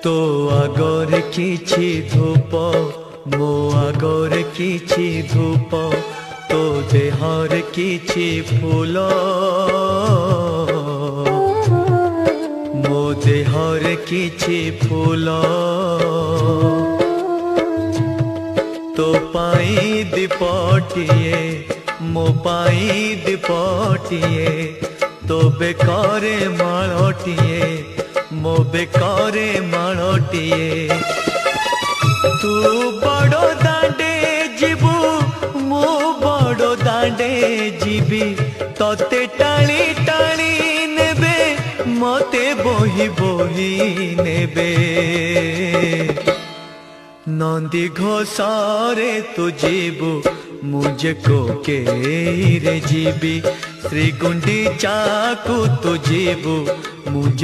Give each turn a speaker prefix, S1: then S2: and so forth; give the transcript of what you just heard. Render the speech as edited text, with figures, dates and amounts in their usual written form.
S1: तो आगर किछि धूप मो आगर किछि धूप तो देहर किछि फूल मो देहर किछि फूल तो पाई दीपटिए मो पाई दीपटिए तो बेकारे माळटिए मो बेकारे माळटिए तू बड़ो दांडे जीबू मो बड़ो दांडे जीबी तोते टाणी टाणी नेबे मते बोही बोही नेबे नंदी घोषारे तू जीबू मुझे को के रे जीबी श्री गुंडीचा को तू जीबू मुझे